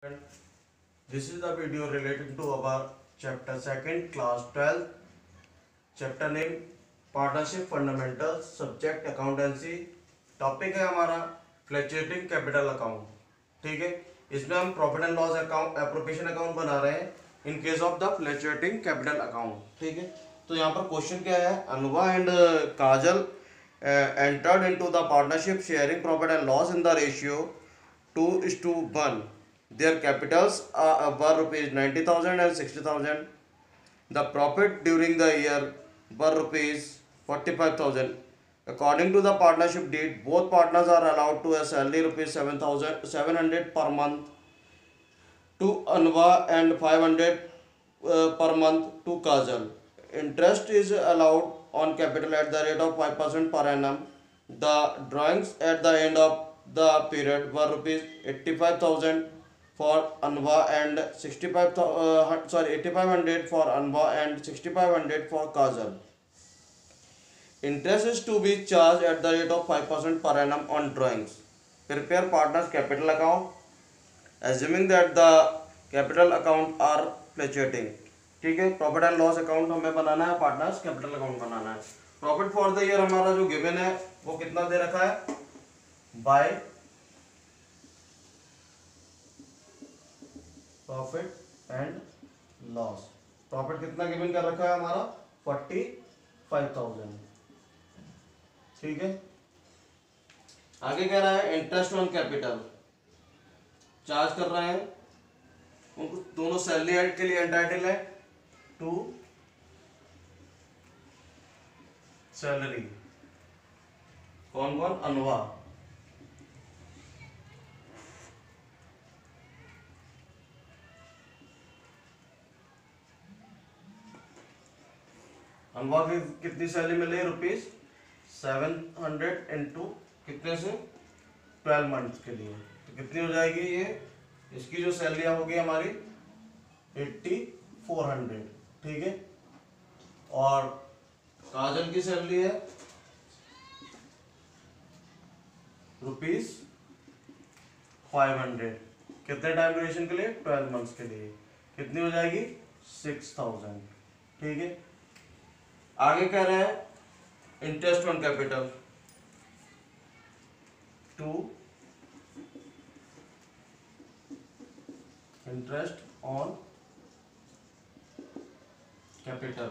This is the video related to our chapter 2nd class 12 chapter name partnership fundamentals subject accountancy topic है हमारा fluctuating capital account. ठीक है, इसमें हम profit and loss account appropriation account बना रहे हैं in case of the fluctuating capital account. ठीक है, तो यहाँ पर क्वेश्चन क्या है, अनवा and Kajal entered into the partnership sharing profit and loss in the ratio 2:1. Their capitals were rupees 90,000 and 60,000. The profit during the year were rupees 45,000. According to the partnership deed, both partners are allowed to a salary rupees 7,700 per month to Anva and 500 per month to Kajal. Interest is allowed on capital at the rate of 5% per annum. The drawings at the end of the period were rupees 85,000 for Anva and 8,500 for Anva and 6,500 for Kajal. Interest is to be charged at the rate of 5% per annum on drawings. Prepare partners capital account, assuming that the capital account are fluctuating. ठीक है, profit and loss account हमें बनाना है, partners capital account बनाना है। Profit for the year हमारा जो given है वो कितना दे रखा है, by profit and loss. Profit कितना गिवन कर रखा है हमारा 45,000। ठीक है, आगे कह रहा है इंटरेस्ट ऑन कैपिटल चार्ज कर रहे हैं, उनको दोनों सैलरी एड के लिए एंटाइटल है टू सैलरी। कौन कौन, अनवा, अनवा की कितनी सैलरी मिल रही है, रुपीज 700 इंटू कितने से 12 मंथ के लिए, तो कितनी हो जाएगी ये, इसकी जो सैलरी होगी हमारी 8400। ठीक है, और काजल की सैलरी है रुपीज 500, कितने टाइम ड्यूरेशन के लिए, 12 मंथ्स के लिए, कितनी हो जाएगी 6000। ठीक है, आगे कह रहे हैं interest on capital to interest on capital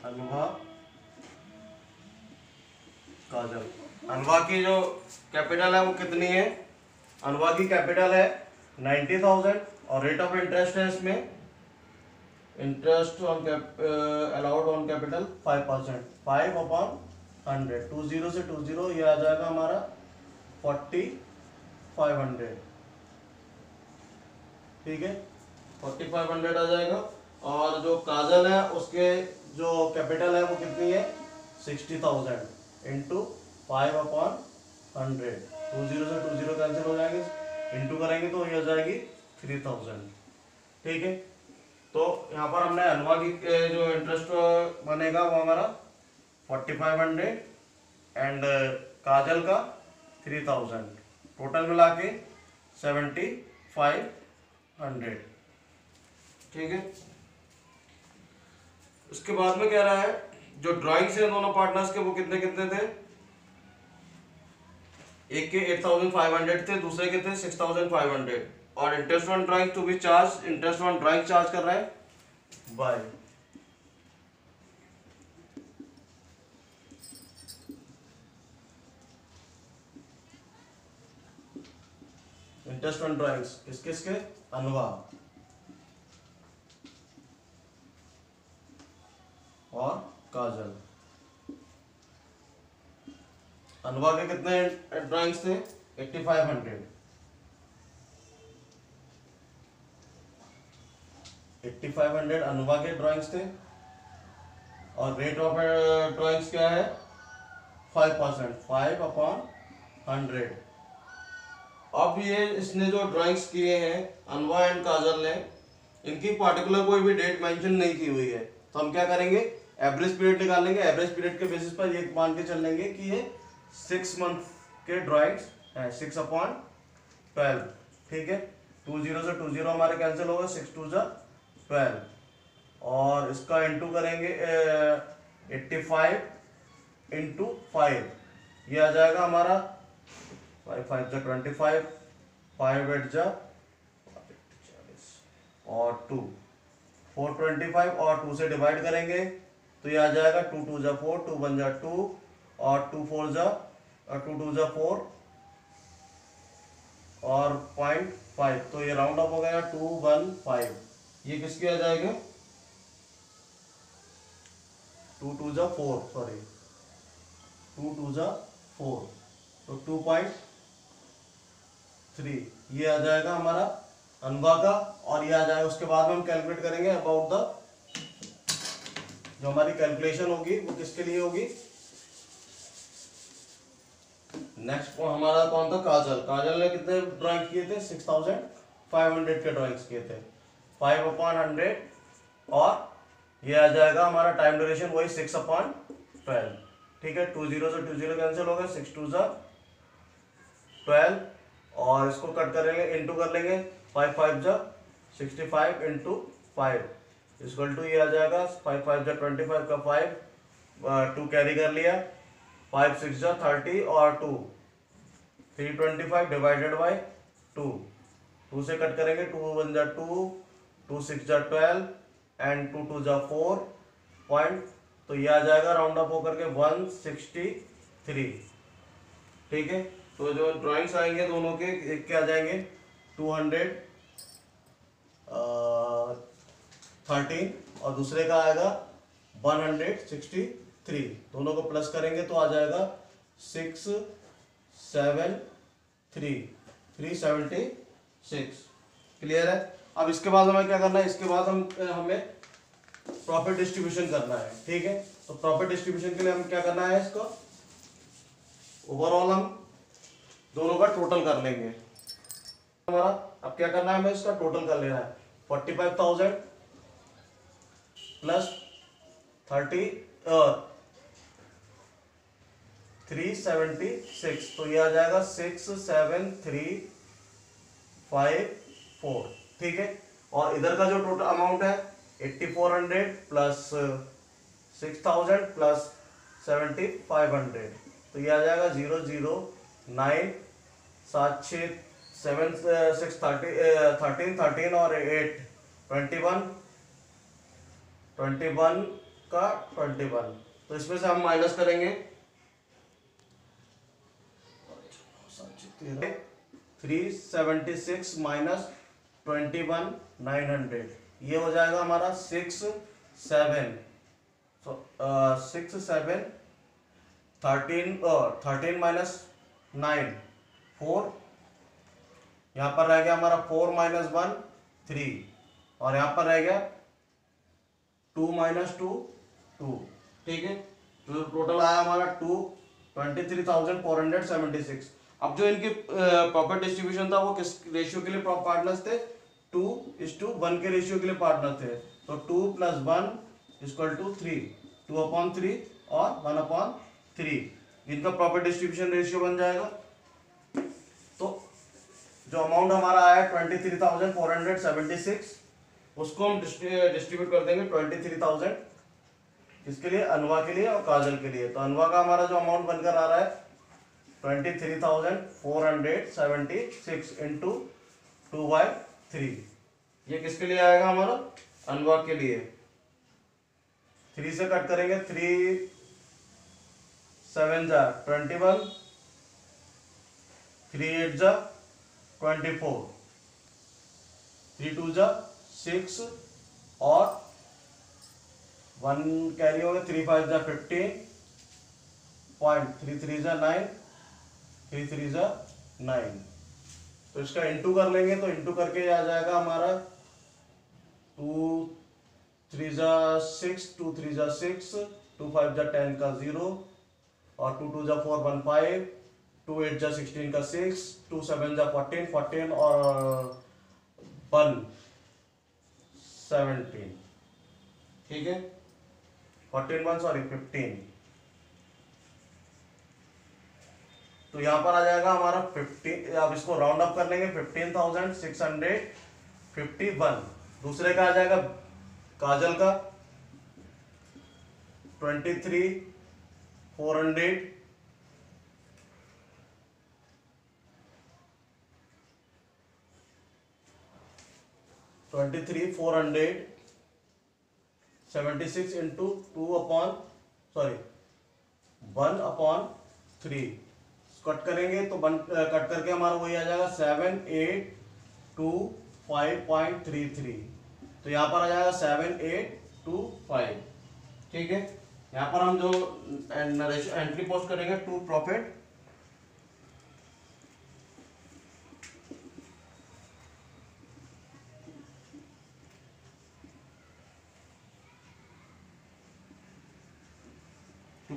अनवा काजल। अनवा की जो कैपिटल है वो कितनी है, अनवा की कैपिटल है 90,000 और रेट ऑफ इंटरेस्ट है इसमें, interest on allowed on capital 5%, 5/100, 20 से 20 ये आ जाएगा हमारा 4500। ठीक है, 4500 आ जाएगा। और जो काजल है उसके जो कैपिटल है वो कितनी है 60,000 इंटू 5/100, 20 से 20 कैंसिल हो जाएंगे, इंटू करेंगे तो ये आ जाएगी 3000। ठीक है, तो यहाँ पर हमने अनवा की जो इंटरेस्ट बनेगा वो हमारा 4500 एंड काजल का 3000, टोटल मिला के 7500। ठीक है, उसके बाद में कह रहा है जो ड्राइंग्स है दोनों पार्टनर्स के वो कितने कितने थे, एक के 8500 थे, दूसरे के थे 6500, और interest on drawing to be charge, interest on drawing charge कर रहा है बाय इंटरेस्ट ऑन ड्राइंग्स किसके किसके, अनवा और काजल। अनवा के कितने ड्राइंग्स थे, 8500, 8500 अनवा के ड्राइंग्स थे, और रेट ऑफ ड्राइंग्स क्या है 5%, 5/100। अब ये इसने जो ड्राइंग्स किए हैं अनवा एंड काजल ने, इनकी पार्टिकुलर कोई भी डेट मेंशन नहीं की हुई है, तो हम क्या करेंगे, एवरेज पीरियड निकालेंगे। एवरेज पीरियड के बेसिस पर ये मान के चलेंगे कि ये 6 मंथ के ड्राइंग्स हैं 6/12, ठीक है। 2 0 से 2 0 हमारे कैंसिल होगा, 6 2 12, और इसका इंटू करेंगे 85 इंटू 5, ये आ जाएगा हमारा 5 5 25, 5 8 और 2 425, और 2 से डिवाइड करेंगे तो ये आ जाएगा 2 2 4, 2 1 2, और 2 4 2 2 4 और 0.5, तो ये राउंड अप हो गया 215। ये किसकी आ जाएगी? 2 2 4, सॉरी 2 2 4, तो 2.3 ये आ जाएगा हमारा अनवा का। और ये आ जाएगा, उसके बाद में हम कैलकुलेट करेंगे अबाउट द, जो हमारी कैलकुलेशन होगी वो किसके लिए होगी? नेक्स्ट हमारा कौन था? काजल। काजल ने कितने ड्राइंग किए थे? 6500 के ड्राइंग्स किए थे, 5/100, और ये आ जाएगा हमारा टाइम ड्यूरेशन वही 6/12, ठीक है। 2 0 से 2 0 कैंसिल हो गया, 6 2 12, और इसको कट करेंगे, इंटू कर लेंगे, 5 5 65 इंटू 5 इक्वल टू, ये आ जाएगा 5 5 25 का 5, 2 कैरी कर लिया, 5 6 30 और 2 325 डिवाइडेड बाई 2, 2 से कट करेंगे, 2 1 2, 2 6 12 एंड 2 2 4 पॉइंट, तो ये आ जाएगा राउंड अप होकर के 163, ठीक है। तो जो ड्राइंग्स आएंगे दोनों के, एक के आ जाएंगे 213 और दूसरे का आएगा 163, दोनों को प्लस करेंगे तो आ जाएगा 376। क्लियर है? अब इसके बाद हमें क्या करना है? इसके बाद हमें प्रॉफिट डिस्ट्रीब्यूशन करना है, ठीक है। तो प्रॉफिट डिस्ट्रीब्यूशन के लिए हमें क्या करना है? इसको ओवरऑल हम दोनों का टोटल कर लेंगे हमारा। अब क्या करना है? हमें इसका टोटल कर लेना है, 45,000 प्लस 376, तो ये आ जाएगा 67354, ठीक है। और इधर का जो टोटल अमाउंट है 8400 प्लस 6000 प्लस 7500, तो ये आ जाएगा 009 7 6 7 6 13 और 8 21 का 21, तो इसमें से हम माइनस करेंगे 376 माइनस 21,900, ये हो जाएगा हमारा 6 7 13 माइनस 9 4, यहाँ पर रह गया हमारा 4 माइनस 1 3, और यहाँ पर रह गया 2 माइनस 2 2, ठीक है। तो टोटल आया हमारा 23,476। अब जो इनकी प्रॉफिट डिस्ट्रीब्यूशन था वो किस रेशियो के लिए पार्टनर्स थे? 2:1 के रेशियो के लिए पार्टनर थे। तो 2 + 1 = 3, 2/3 और 1/3, इनका प्रॉफिट डिस्ट्रीब्यूशन रेशियो बन जाएगा। तो जो अमाउंट हमारा आया 23,476, उसको हम डिस्ट्रीब्यूट कर देंगे 23,000 किसके लिए? अनवा के लिए और काजल के लिए। तो अनवा का हमारा जो अमाउंट बनकर आ रहा है 23,476 इंटू 2/3, ये किसके लिए आएगा? हमारा अनवा के लिए। 3 से कट करेंगे, 3 7 21, 3 8 24, 3 2 6 और 1 कैरी हो गया, 3 5 15, 3 3 9, 3 3 9, तो इसका इंटू कर लेंगे, तो इंटू करके आ जाएगा हमारा 2 3 6, 2 3 6, 2 5 10 का 0, और 2 2 4 1 5, 2 8 16 का 6, 2 7 14 14 और 1 17, ठीक है। 15 1 सॉरी 15, तो यहाँ पर आ जाएगा हमारा 50, अब इसको राउंड अप कर लेंगे 15,651। दूसरे का आ जाएगा काजल का 23,400। $23,400 76 इंटू 1/3 कट करेंगे तो कट करके हमारा वही आ जाएगा 7825.33। तो यहाँ पर आ जाएगा 7825। ठीक है, यहाँ पर हम जो एंट्री पोस्ट करेंगे टू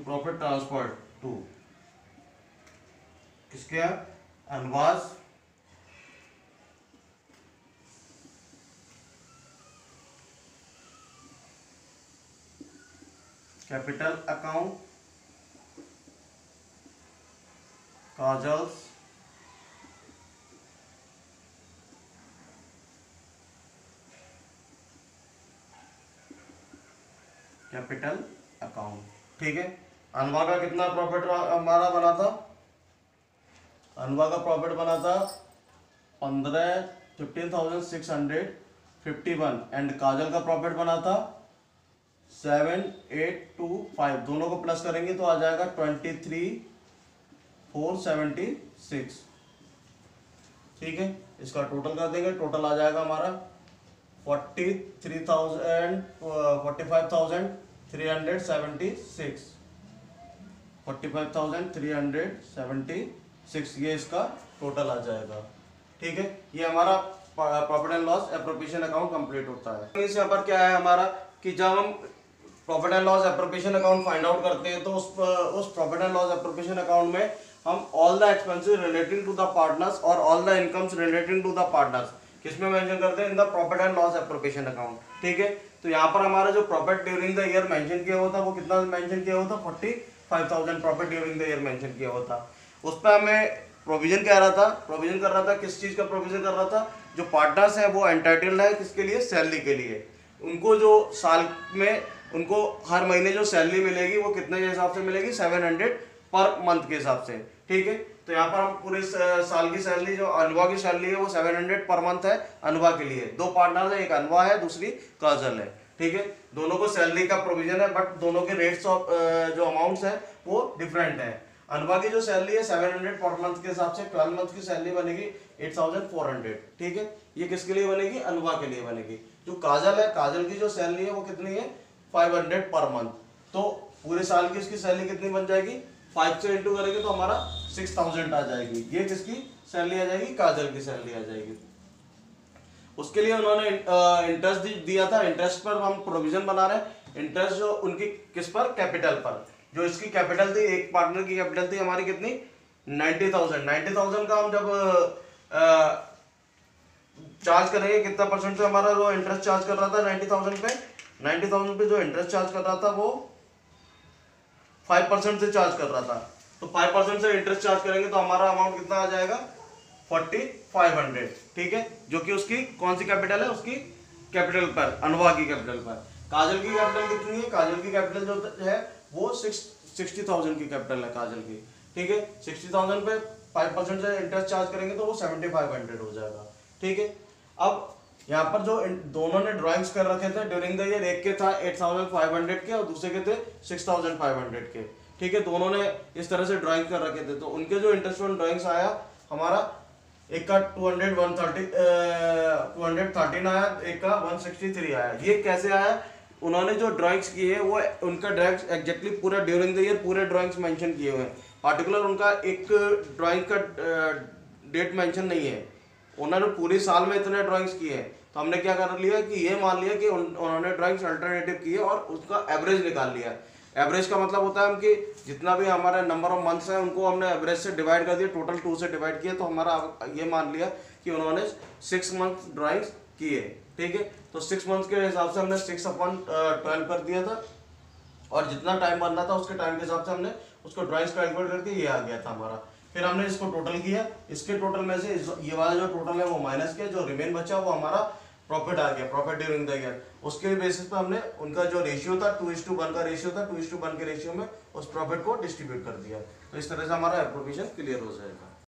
प्रॉफिट ट्रांसफर टू किसके यहाँ, Anwar's capital account, Kajal's capital account. ठीक है, अनवा का कितना प्रॉफिट हमारा बना था, अनवा का प्रॉफिट बना था 15,651 एंड काजल का प्रॉफिट बना था 7825। दोनों को प्लस करेंगे तो आ जाएगा 23,476। ठीक है, इसका टोटल कर देंगे, टोटल आ जाएगा हमारा 45,376 45,376 ये इसका टोटल आ जाएगा। ठीक है, ये हमारा profit and loss appropriation account complete होता है। इस यहाँ पर क्या है हमारा कि जब हम profit and loss appropriation account find out करते हैं तो उस profit and loss appropriation account में हम all the expenses relating to the partners और all the incomes relating to the partners किसमें मेंशन करते हैं, in the profit and loss appropriation account. ठीक है, तो यहाँ पर हमारा जो profit during the year mention किया हुआ था वो कितना मेंशन किया हुआ था, 45,000 profit during the year mention किया हुआ था। उस पर हमें प्रोविजन कह रहा था, प्रोविजन कर रहा था, किस चीज का प्रोविजन कर रहा था, जो पार्टनर्स है वो एंटाइटल्ड है किसके लिए, सैलरी के लिए। उनको जो साल में उनको हर महीने जो सैलरी मिलेगी वो कितने के हिसाब से मिलेगी, 700 पर मंथ के हिसाब से। ठीक है, तो यहाँ पर हम पूरे साल की सैलरी जो अनवा की सैलरी है वो 700 पर मंथ है अनवा के लिए। दो पार्टनर है, एक अनवा है दूसरी काजल है। ठीक है, दोनों को सैलरी का प्रोविजन है बट दोनों के रेट्स ऑफ जो अमाउंट्स है वो डिफरेंट है। अनवा की जो सैलरी है 700 पर मंथ के हिसाब से 12 मंथ की सैलरी बनेगी 8,400। ठीक है, ये किसके लिए बनेगी, अनवा के लिए बनेगी। जो काजल है, काजल की जो सैलरी है वो कितनी है, 500 पर मंथ। तो पूरे साल की इसकी सैलरी कितनी बन जाएगी, 5 से इंटू करेंगे तो हमारा 6,000 आ जाएगी। ये किसकी सैलरी आ जाएगी, काजल की सैलरी आ जाएगी। उसके लिए उन्होंने इंटरेस्ट दिया था, इंटरेस्ट पर हम प्रोविजन बना रहे हैं। इंटरेस्ट जो उनकी किस पर, कैपिटल पर। जो इसकी कैपिटल थी, एक पार्टनर की कैपिटल थी हमारी कितनी, 90,000 का हम जब चार्ज करेंगे कितना परसेंट से हमारा जो इंटरेस्ट चार्ज कर रहा था 90,000 पे जो इंटरेस्ट चार्ज कर रहा था वो 5% से चार्ज कर रहा था। तो 5% से इंटरेस्ट चार्ज करेंगे तो हमारा अमाउंट कितना आ जाएगा, 4,500। ठीक है, जो कि उसकी कौन सी कैपिटल है, उसकी कैपिटल पर, अनवा की कैपिटल पर। काजल की कैपिटल कितनी है, काजल की कैपिटल जो है वो 60,000 की कैपिटल है काजल की। ठीक है, 60,000 पे 5% से इंटरेस्ट चार्ज करेंगे तो वो 7,500 हो जाएगा। ठीक है, अब यहाँ पर जो दोनों ने ड्राइंग्स कर रखे थे ड्यूरिंग द ईयर, एक के था 8,500 के और दूसरे के थे 6,500 के। ठीक है, दोनों ने इस तरह से ड्राइंग कर रखे थे। तो उनके जो इंटरेस्ट ऑन ड्राइंग्स आया हमारा, एक का 213 आया, एक का 163 आया। ये कैसे आया, उन्होंने जो ड्राइंग्स किए हैं वो उनका ड्राइंग्स एग्जैक्टली पूरा ड्यूरिंग द ईयर पूरे ड्राइंग्स मेंशन किए हुए हैं। पार्टिकुलर उनका एक ड्राइंग का डेट मेंशन नहीं है, उन्होंने पूरे साल में इतने ड्राइंग्स किए हैं। तो हमने क्या कर लिया कि ये मान लिया कि उन्होंने ड्राइंग्स अल्टरनेटिव किए और उसका एवरेज निकाल लिया। एवरेज का मतलब होता है हम कि जितना भी हमारा नंबर ऑफ मंथ्स है उनको हमने एवरेज से डिवाइड कर दिया, टोटल 2 से डिवाइड किया, तो हमारा ये मान लिया कि उन्होंने 6 मंथ ड्राइंग्स किए। ठीक है, तो 6 मंथ्स के हिसाब से हमने 6/12 कर दिया था और जितना टाइम बनना था उसके टाइम के हिसाब से हमने उसको ड्राइंग्स कैलकुलेट करके ये आ गया था हमारा। फिर हमने इसको टोटल किया, इसके टोटल में से ये वाला जो टोटल है वो माइनस किया, जो रिमेन बचा वो हमारा प्रॉफिट आ गया, प्रॉफिट ड्यूरिंग द ईयर। उसके बेसिस पे हमने उनका जो रेशियो था 2:1 का रेशियो था, 2:1 के रेशियो में उस प्रॉफिट को डिस्ट्रीब्यूट कर दिया। तो इस तरह से हमारा प्रोविजन क्लियर हो जाएगा।